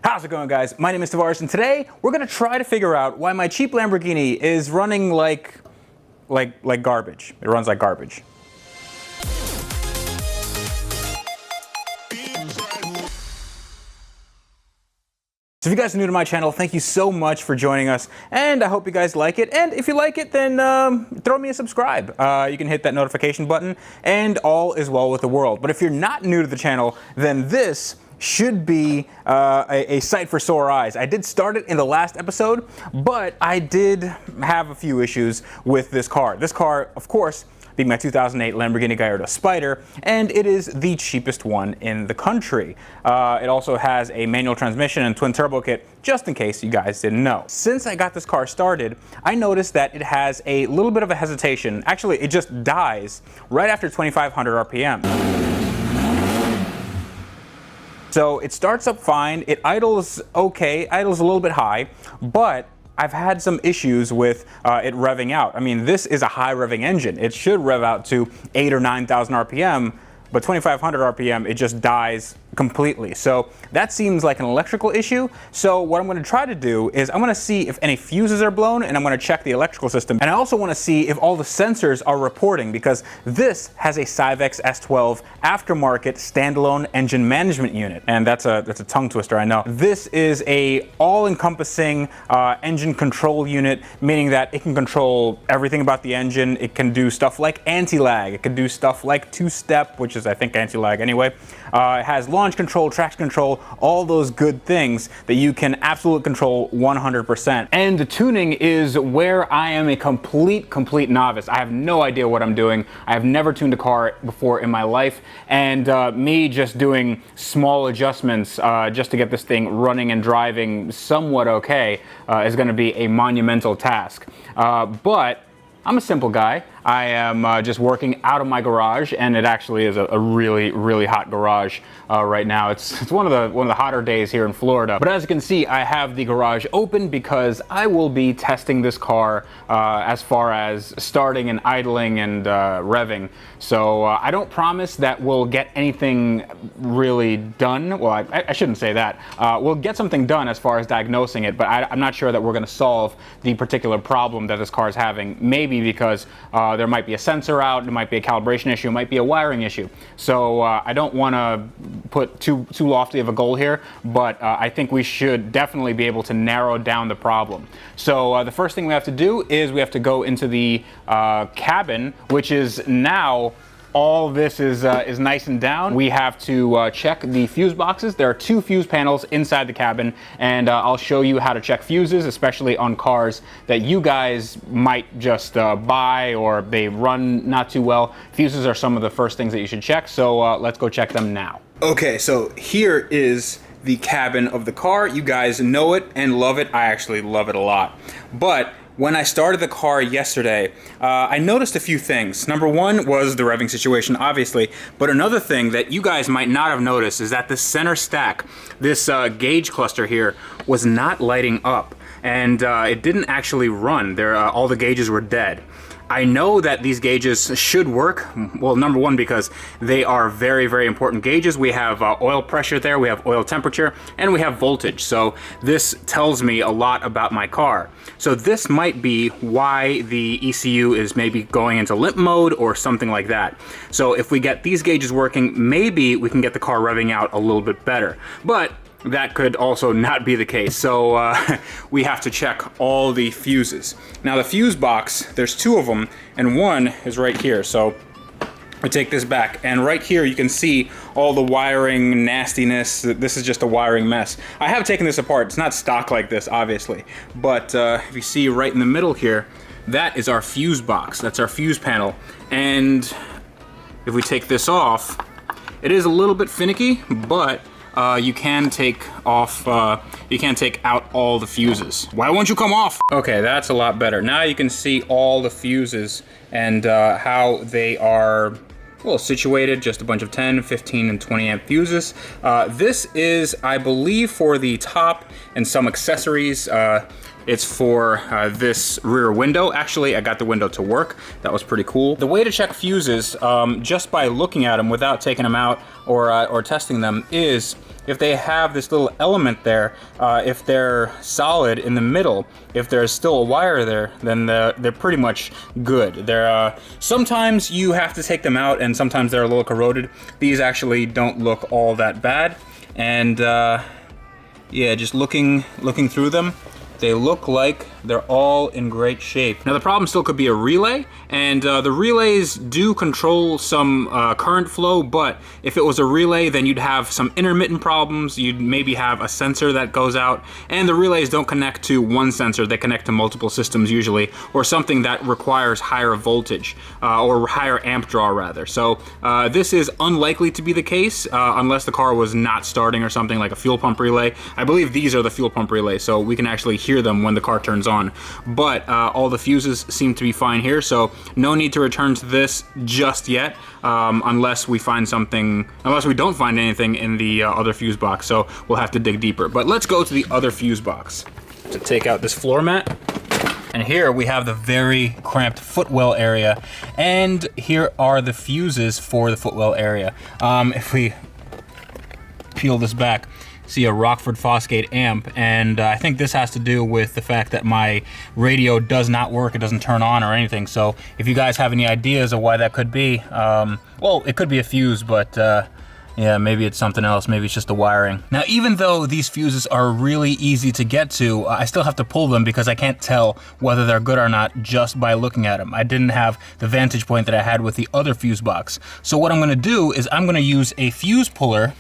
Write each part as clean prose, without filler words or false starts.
How's it going, guys? My name is Tavarish, and today we're gonna try to figure out why my cheap Lamborghini is running like garbage. It runs like garbage. So if you guys are new to my channel, thank you so much for joining us, and I hope you guys like it. And if you like it, then throw me a subscribe. You can hit that notification button, and all is well with the world. But if you're not new to the channel, then this should be a sight for sore eyes. I did start it in the last episode, but I did have a few issues with this car. This car, of course, being my 2008 Lamborghini Gallardo Spider, and it is the cheapest one in the country. It also has a manual transmission and twin turbo kit, just in case you guys didn't know. Since I got this car started, I noticed that it has a little bit of a hesitation. Actually, it just dies right after 2,500 RPM. So it starts up fine, it idles okay, idles a little bit high, but I've had some issues with it revving out. I mean, this is a high revving engine. It should rev out to 8,000 or 9,000 RPM, but 2,500 RPM, it just dies completely. So that seems like an electrical issue. So what I'm gonna try to do is I'm gonna see if any fuses are blown, and I'm gonna check the electrical system. And I also wanna see if all the sensors are reporting, because this has a Syvex S12 aftermarket standalone engine management unit. And that's a tongue twister, I know. This is a all-encompassing engine control unit, meaning that it can control everything about the engine. It can do stuff like anti-lag. It can do stuff like two-step, which is I think anti-lag anyway. It has launch control, traction control, all those good things that you can absolutely control 100%. And the tuning is where I am a complete novice. I have no idea what I'm doing. I have never tuned a car before in my life, and me just doing small adjustments just to get this thing running and driving somewhat okay is gonna be a monumental task. But I'm a simple guy. I am just working out of my garage, and it actually is a really hot garage right now. It's one of the hotter days here in Florida. But as you can see, I have the garage open because I will be testing this car as far as starting and idling and revving. So I don't promise that we'll get anything really done. Well, I shouldn't say that. We'll get something done as far as diagnosing it, but I'm not sure that we're going to solve the particular problem that this car is having. Maybe because there might be a sensor out, there might be a calibration issue, it might be a wiring issue. So I don't want to put too lofty of a goal here, but I think we should definitely be able to narrow down the problem. So the first thing we have to do is we have to go into the cabin, which is now all this is nice and down. We have to check the fuse boxes. There are 2 fuse panels inside the cabin, and I'll show you how to check fuses, especially on cars that you guys might just buy or they run not too well. Fuses are some of the first things that you should check, so let's go check them now. Okay, so here is the cabin of the car. You guys know it and love it. I actually love it a lot. But when I started the car yesterday, I noticed a few things. Number one was the revving situation, obviously, but another thing that you guys might not have noticed is that the center stack, this gauge cluster here, was not lighting up, and it didn't actually run. All the gauges were dead. I know that these gauges should work. Well, number one, because they are very important gauges. We have oil pressure there, we have oil temperature, and we have voltage. So this tells me a lot about my car. So this might be why the ECU is maybe going into limp mode or something like that. So if we get these gauges working, maybe we can get the car revving out a little bit better. But that could also not be the case, so we have to check all the fuses. Now the fuse box, there's 2 of them, and one is right here. So I take this back, and right here you can see all the wiring nastiness. This is just a wiring mess. I have taken this apart. It's not stock like this, obviously, but if you see right in the middle here, that is our fuse box. That's our fuse panel, and if we take this off, it is a little bit finicky, but you can take out all the fuses. Why won't you come off? Okay, that's a lot better. Now you can see all the fuses and how they are, well, situated. Just a bunch of 10, 15, and 20 amp fuses. This is, I believe, for the top and some accessories. It's for this rear window. Actually, I got the window to work. That was pretty cool. The way to check fuses, just by looking at them without taking them out or testing them, is if they have this little element there, if they're solid in the middle, if there's still a wire there, then they're pretty much good. They're sometimes you have to take them out, and sometimes they're a little corroded. These actually don't look all that bad, and yeah, just looking through them, they look like they're all in great shape. Now the problem still could be a relay, and the relays do control some current flow, but if it was a relay, then you'd have some intermittent problems. You'd maybe have a sensor that goes out, and the relays don't connect to one sensor, they connect to multiple systems usually, or something that requires higher voltage, or higher amp draw rather. So this is unlikely to be the case, unless the car was not starting or something, like a fuel pump relay. I believe these are the fuel pump relays, so we can actually hear them when the car turns on. But all the fuses seem to be fine here, so no need to return to this just yet, unless we find something, unless we don't find anything in the other fuse box. So we'll have to dig deeper. But let's go to the other fuse box to take out this floor mat. And here we have the very cramped footwell area, and here are the fuses for the footwell area. If we peel this back, see a Rockford Fosgate amp, and I think this has to do with the fact that my radio does not work, it doesn't turn on or anything. So if you guys have any ideas of why that could be, well, it could be a fuse, but yeah, maybe it's something else. Maybe it's just the wiring. Now, even though these fuses are really easy to get to, I still have to pull them because I can't tell whether they're good or not just by looking at them. I didn't have the vantage point that I had with the other fuse box. So what I'm gonna do is I'm gonna use a fuse puller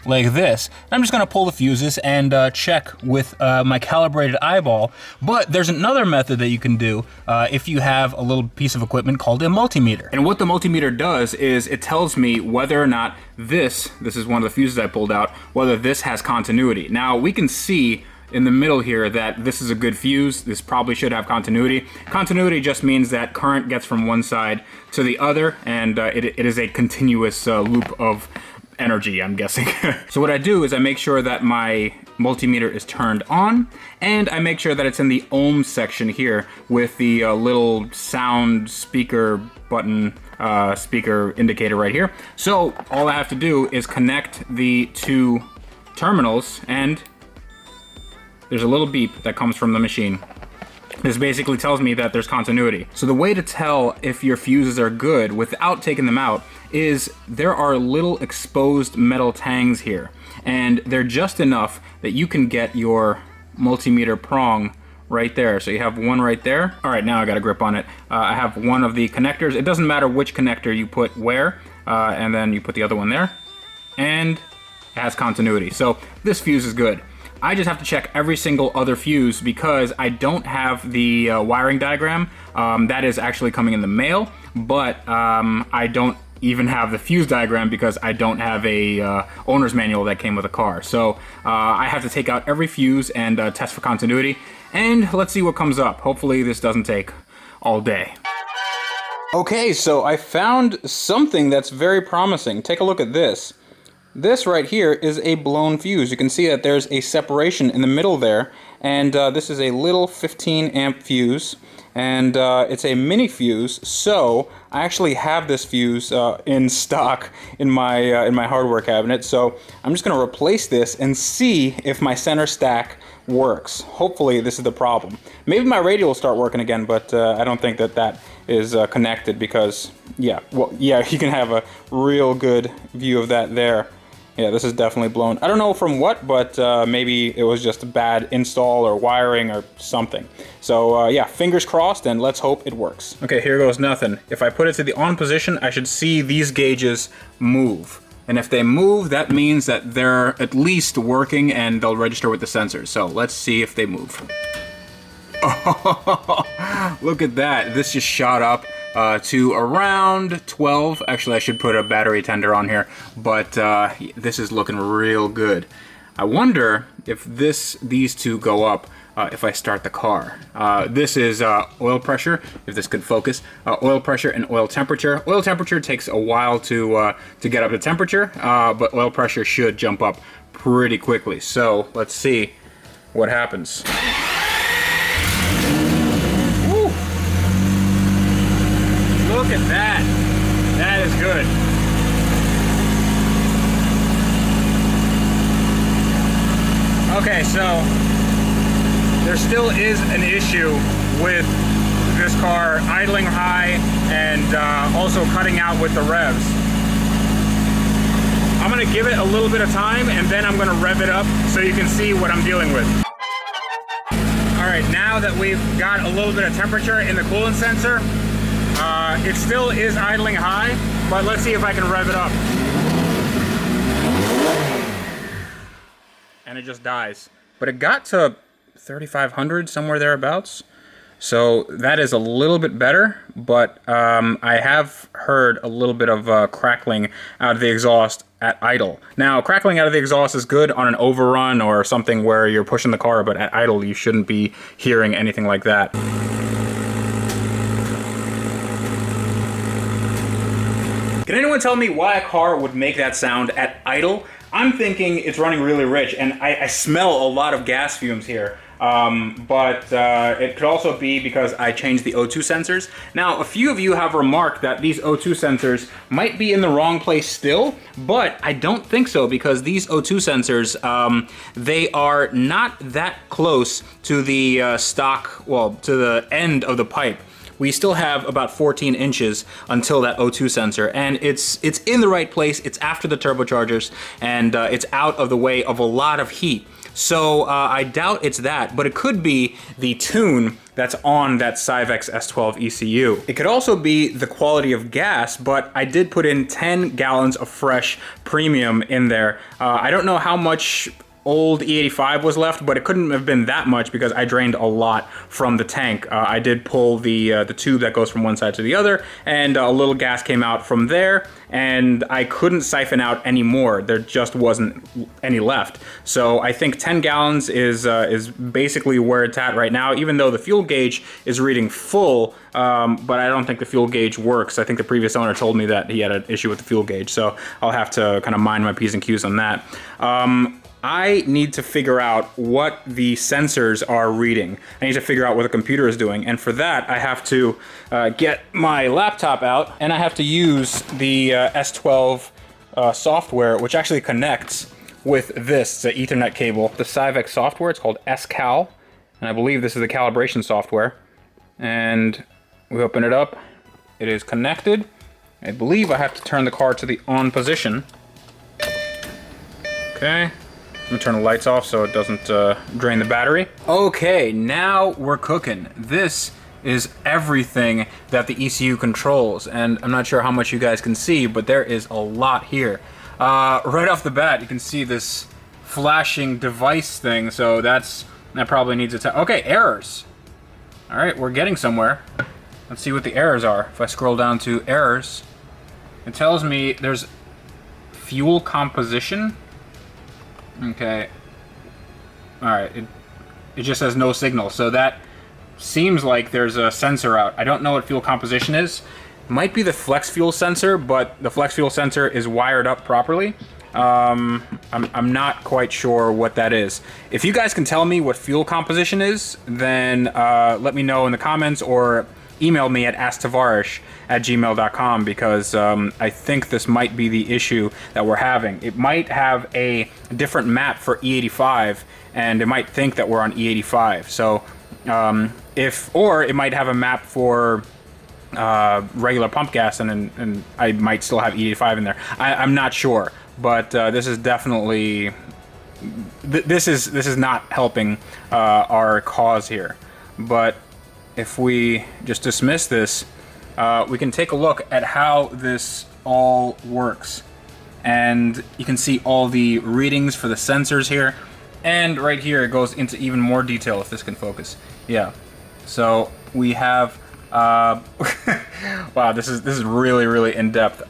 like this. I'm just gonna pull the fuses and check with my calibrated eyeball. But there's another method that you can do if you have a little piece of equipment called a multimeter. And what the multimeter does is it tells me whether or not this is one of the fuses I pulled out, whether this has continuity. Now we can see in the middle here that this is a good fuse. This probably should have continuity. Continuity just means that current gets from one side to the other, and it is a continuous loop of energy, I'm guessing. So what I do is I make sure that my multimeter is turned on, and I make sure that it's in the ohm section here with the little sound speaker button, speaker indicator right here. So all I have to do is connect the two terminals, and there's a little beep that comes from the machine. This basically tells me that there's continuity. So the way to tell if your fuses are good without taking them out is there are little exposed metal tangs here, and they're just enough that you can get your multimeter prong right there. So you have one right there. All right, now I got a grip on it. I have one of the connectors. It doesn't matter which connector you put where, and then you put the other one there, and it has continuity. So this fuse is good. I just have to check every single other fuse because I don't have the wiring diagram. That is actually coming in the mail, but I don't even have the fuse diagram because I don't have a owner's manual that came with a car. So I have to take out every fuse and test for continuity, and let's see what comes up. Hopefully this doesn't take all day. Okay, so I found something that's very promising. Take a look at this. This right here is a blown fuse. You can see that there's a separation in the middle there, and this is a little 15 amp fuse, and it's a mini fuse. So I actually have this fuse in stock in my hardware cabinet. So I'm just going to replace this and see if my center stack works. Hopefully this is the problem. Maybe my radio will start working again, but I don't think that is connected because yeah, well, yeah, you can have a real good view of that there. Yeah, this is definitely blown. I don't know from what, but maybe it was just a bad install or wiring or something. So yeah, fingers crossed, and let's hope it works. Okay, here goes nothing. If I put it to the on position, I should see these gauges move. And if they move, that means that they're at least working and they'll register with the sensors. So let's see if they move. Oh, look at that. This just shot up to around 12. Actually, I should put a battery tender on here, but this is looking real good. I wonder if these two go up if I start the car. This is oil pressure, if this could focus. Oil pressure and oil temperature. Oil temperature takes a while to get up to temperature, but oil pressure should jump up pretty quickly. So let's see what happens. Look at that. That is good. Okay, so there still is an issue with this car idling high and also cutting out with the revs. I'm gonna give it a little bit of time and then I'm gonna rev it up so you can see what I'm dealing with. All right, now that we've got a little bit of temperature in the coolant sensor, it still is idling high, but let's see if I can rev it up. And it just dies. But it got to 3,500, somewhere thereabouts. So that is a little bit better, but I have heard a little bit of crackling out of the exhaust at idle. Now, crackling out of the exhaust is good on an overrun or something where you're pushing the car, but at idle you shouldn't be hearing anything like that. Can anyone tell me why a car would make that sound at idle? I'm thinking it's running really rich, and I smell a lot of gas fumes here. But it could also be because I changed the O2 sensors. Now, a few of you have remarked that these O2 sensors might be in the wrong place still, but I don't think so, because these O2 sensors, they are not that close to the stock, well, to the end of the pipe. We still have about 14 inches until that O2 sensor, and it's in the right place. It's after the turbochargers, and it's out of the way of a lot of heat. So I doubt it's that, but it could be the tune that's on that Syvecs S12 ECU. It could also be the quality of gas, but I did put in 10 gallons of fresh premium in there. I don't know how much old E85 was left, but it couldn't have been that much because I drained a lot from the tank. I did pull the tube that goes from one side to the other, and a little gas came out from there, and I couldn't siphon out any more. There just wasn't any left. So I think 10 gallons is basically where it's at right now, even though the fuel gauge is reading full, but I don't think the fuel gauge works. I think the previous owner told me that he had an issue with the fuel gauge, so I'll have to kind of mind my P's and Q's on that. I need to figure out what the sensors are reading. I need to figure out what the computer is doing. And for that, I have to get my laptop out, and I have to use the S12 software, which actually connects with this, the Ethernet cable. The Syvecs software, it's called SCAL, and I believe this is the calibration software. And we open it up. It is connected. I believe I have to turn the car to the on position. Okay. I'm gonna turn the lights off so it doesn't drain the battery. Okay, now we're cooking. This is everything that the ECU controls, and I'm not sure how much you guys can see, but there is a lot here. Right off the bat, you can see this flashing device thing, so that probably needs a okay, errors. All right, we're getting somewhere. Let's see what the errors are. If I scroll down to errors, it tells me there's fuel composition. Okay. All right. It just says no signal. So that seems like there's a sensor out. I don't know what fuel composition is. Might be the flex fuel sensor, but the flex fuel sensor is wired up properly. I'm not quite sure what that is. If you guys can tell me what fuel composition is, then let me know in the comments or email me at asktavarish@gmail.com, because I think this might be the issue that we're having. It might have a different map for E85, and it might think that we're on E85. So or it might have a map for regular pump gas, and I might still have E85 in there. I'm not sure, but this is definitely this is not helping our cause here. But if we just dismiss this, we can take a look at how this all works. And you can see all the readings for the sensors here. And right here, it goes into even more detail, if this can focus. Yeah. So we have, wow, this is really, really in-depth.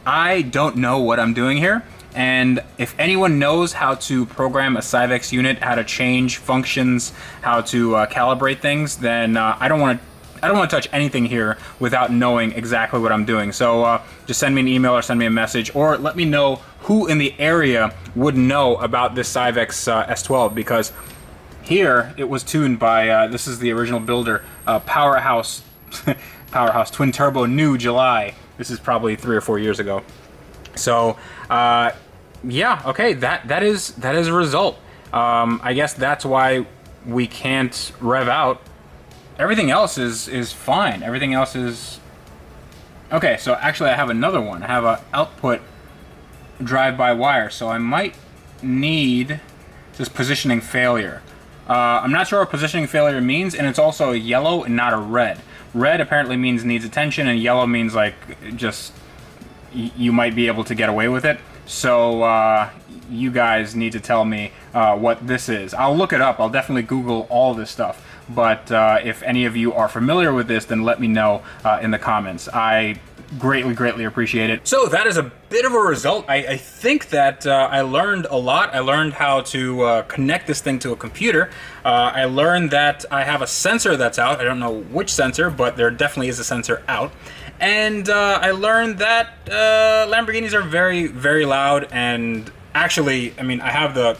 I don't know what I'm doing here. And if anyone knows how to program a Syvecs unit, how to change functions, how to calibrate things, then I don't want to touch anything here without knowing exactly what I'm doing. So just send me an email or send me a message, or let me know who in the area would know about this Syvecs S12, because here it was tuned by, this is the original builder, Powerhouse Twin Turbo New July. This is probably 3 or 4 years ago. So yeah, okay, that is a result. I guess that's why we can't rev out. Everything else is fine. Everything else is... Okay, so actually I have another one. I have a output drive-by-wire, so I might need this positioning failure. I'm not sure what positioning failure means, and it's also a yellow and not a red. Red apparently means needs attention, and yellow means like just you might be able to get away with it. So you guys need to tell me what this is. I'll look it up. I'll definitely Google all this stuff. But if any of you are familiar with this, then let me know in the comments. I greatly appreciate it. So that is a bit of a result. I think that I learned a lot. I learned how to connect this thing to a computer. I learned that I have a sensor that's out. I don't know which sensor, but there definitely is a sensor out. And I learned that Lamborghinis are very loud. And actually, I mean, I have the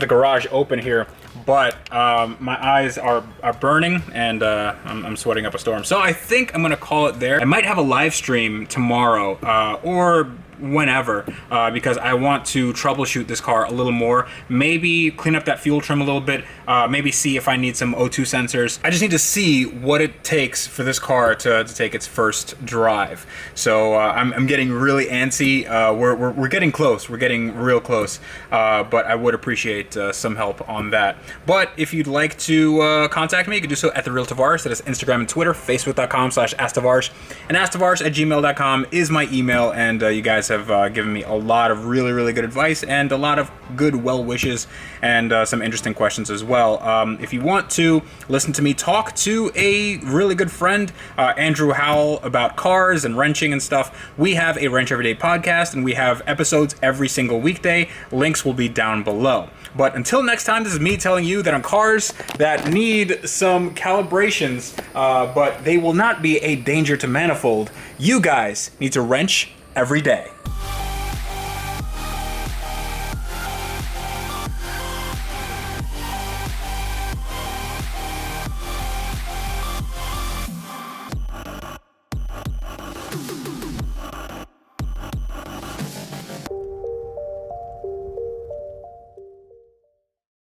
garage open here, but my eyes are burning, and I'm sweating up a storm. So I think I'm gonna call it there. I might have a live stream tomorrow or whenever, because I want to troubleshoot this car a little more. Maybe clean up that fuel trim a little bit. Maybe see if I need some O2 sensors. I just need to see what it takes for this car to take its first drive. So I'm getting really antsy. We're getting close. We're getting real close. But I would appreciate some help on that. But if you'd like to contact me, you can do so at TheRealTavarish. That is Instagram and Twitter, Facebook.com/AskTavarish, and AskTavarish@gmail.com is my email. And you guys have given me a lot of really good advice and a lot of good well wishes and some interesting questions as well. If you want to listen to me talk to a really good friend, Andrew Howell, about cars and wrenching and stuff, we have a Wrench Everyday podcast, and we have episodes every single weekday. Links will be down below. But until next time, this is me telling you that on cars that need some calibrations, but they will not be a danger to manifold, you guys need to wrench every day.